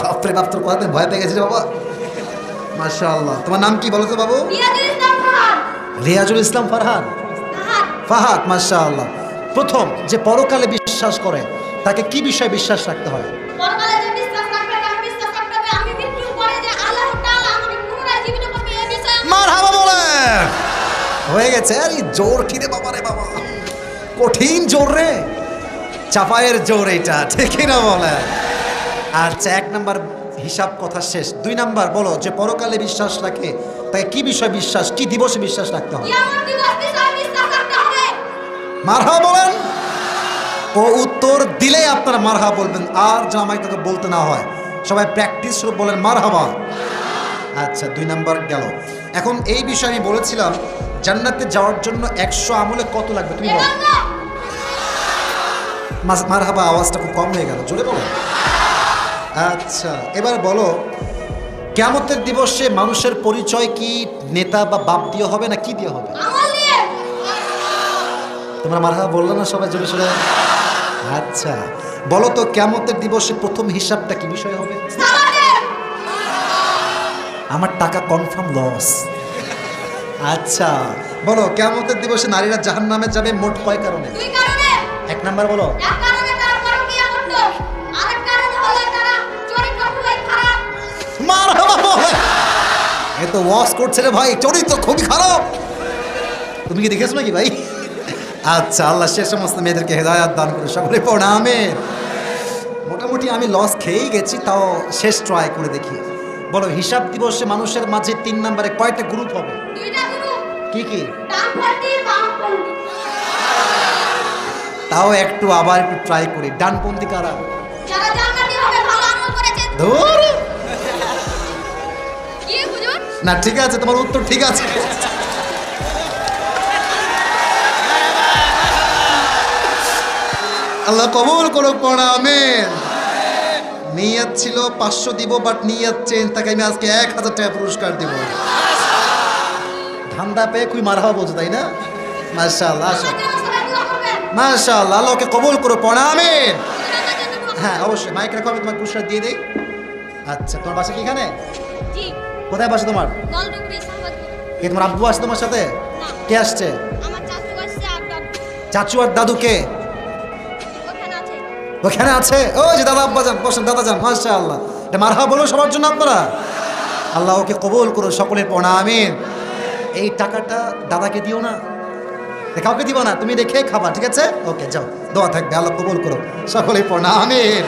বাপরে বাপ, তোর কথাতে ভয় পেয়ে গেছিস বাবা। মাশাআল্লাহ। তোমার নাম কি বলো তো বাবু? রিয়াজুল ইসলাম ফারহান। ফাহাদ, মাশাআল্লাহ। প্রথম যে পরকালে বিশ্বাস করে তাকে কি বিষয়ে বিশ্বাস রাখতে হয়? পরকালে যে বিশ্বাস রাখবে তাকে বিশ্বাস রাখতে হবে আমি মৃত্যুর পরে যে আল্লাহ তাআলা আমাকে পুনরায় জীবিত করবে এই বিষয়ে। মারহাবা বলেন। হয়ে গেছে। আরে জোর কি রে বাবা, রে বাবা, কঠিন জোর রে, চাপায়ের জোর এটা, ঠিক না বলে? আচ্ছা, 1 নাম্বার হিসাব কথা শেষ। 2 নাম্বার বলো, যে পরকালে বিশ্বাস রাখে তাকে কি বিষয় বিশ্বাস, কি দিবসে বিশ্বাস রাখতে হয়? কিয়ামত দিবস বিষয়ে বিশ্বাস রাখতে হবে। মারহাবা বলেন। ও উত্তর দিলেই আপনারা মারহাবা বলবেন, আর যেন আমাকে তোকে বলতে না হয়। সবাই প্র্যাকটিস শুরু বলেন মারহাবা। আচ্ছা, 2 নাম্বার গেল। এখন এই বিষয়ে আমি বলেছিলাম জান্নাতে যাওয়ার জন্য 100 আমলে কত লাগবে তুমি বলো? মারহাবা আওয়াজটা খুব কম হয়ে গেল, জোরে বলো। আচ্ছা, এবার বলো, কিয়ামতের দিবসে মানুষের পরিচয় কি নেতা বা বাপ দিয়ে হবে না কি দিয়ে হবে? আমল নিয়ে। তোমরা মারহাবা বললে না সবাই জোরে সোরে? আচ্ছা, বলো তো কিয়ামতের দিবসে প্রথম হিসাবটা কি বিষয় হবে? সালাতের। আমার টাকা কনফার্ম লস। আচ্ছা, বলো কিয়ামতের দিবসে নারীরা জাহান্নামে যাবে মোট কয় কারণে? 2 কারণে। 1 নাম্বার বলো। এক কারণে তারা পরকীয়া করত, আরেক কারণ হলো তারা চরিত্র খুবই খারাপ। মারহাবা বলে। এ তো ওয়াশ করছে রে ভাই, চরিত্র খুবই খারাপ। তুমি কি দেখেছো নাকি ভাই? আচ্ছা, আল্লাহ সে সমস্ত মেয়েদেরকে হেদায়াত দান করে সকলে পড়া আমিন। মোটামুটি আমি লস খেয়েই গেছি, তাও শেষ ট্রাই করে দেখি। বলো, হিসাব দিবসে মানুষের মাঝে 3 নম্বরে কয়টা গ্রুপ হবে? 2টা গ্রুপ। কি কি? ডানপন্থী বামপন্থী। তাও একটু আবার একটু ট্রাই করি। ডানপন্থী কারা? যারা জান্নাতি হবে ভালো আমল করেছে। ধুর। কি হুজুর? না ঠিক আছে, তোমার উত্তর ঠিক আছে। আল্লাহ কবুল করুক, পড়া আমিন। নিয়ত ছিল 500 দিব, বাট নিয়ত চেঞ্জ, তাকে আমি আজকে 1000 টাকা পুরস্কার দিব। ঠান্ডা পেয়ে খুবই মারহাবা বলছো, তাই না? মাশাআল্লাহ, আমার জন্য সবাই দোয়া করবেন। মাশাআল্লাহ, আল্লাহকে কবুল করো, পড়া আমিন। আমার জন্য দোয়া করবেন। হ্যাঁ অবশ্যই, মাইক রাখো, আমি তোমার পুরস্কার দিয়ে দিই। আচ্ছা, তোমার বাসা কি এখানে? জি। কোথায় বাসা তোমার? দলডুবরি সাহাবাদপুর। কে তোমার আব্বু আসছে তোমার সাথে? না। কে আসছে? আমার চাচু আসছে আর বাবু চাচু আর দাদু কে? ওখানে আছে। ওখানে আছে। ও যে দাদা আব্বা যান, বসেন দাদা যান। মাশাআল্লাহ, এটা মারহাবা বলো সবার জন্য আপনারা। আল্লাহ ওকে কবুল করো, সকলের পড়া আমিন। এই টাকাটা দাদাকে দিও না, কাউকে দিও না, তুমি রেখে খাবা, ঠিক আছে? ওকে যাও, দোয়া থাকবে, আল্লাহ কবুল করো, সকলের পড়া আমিন।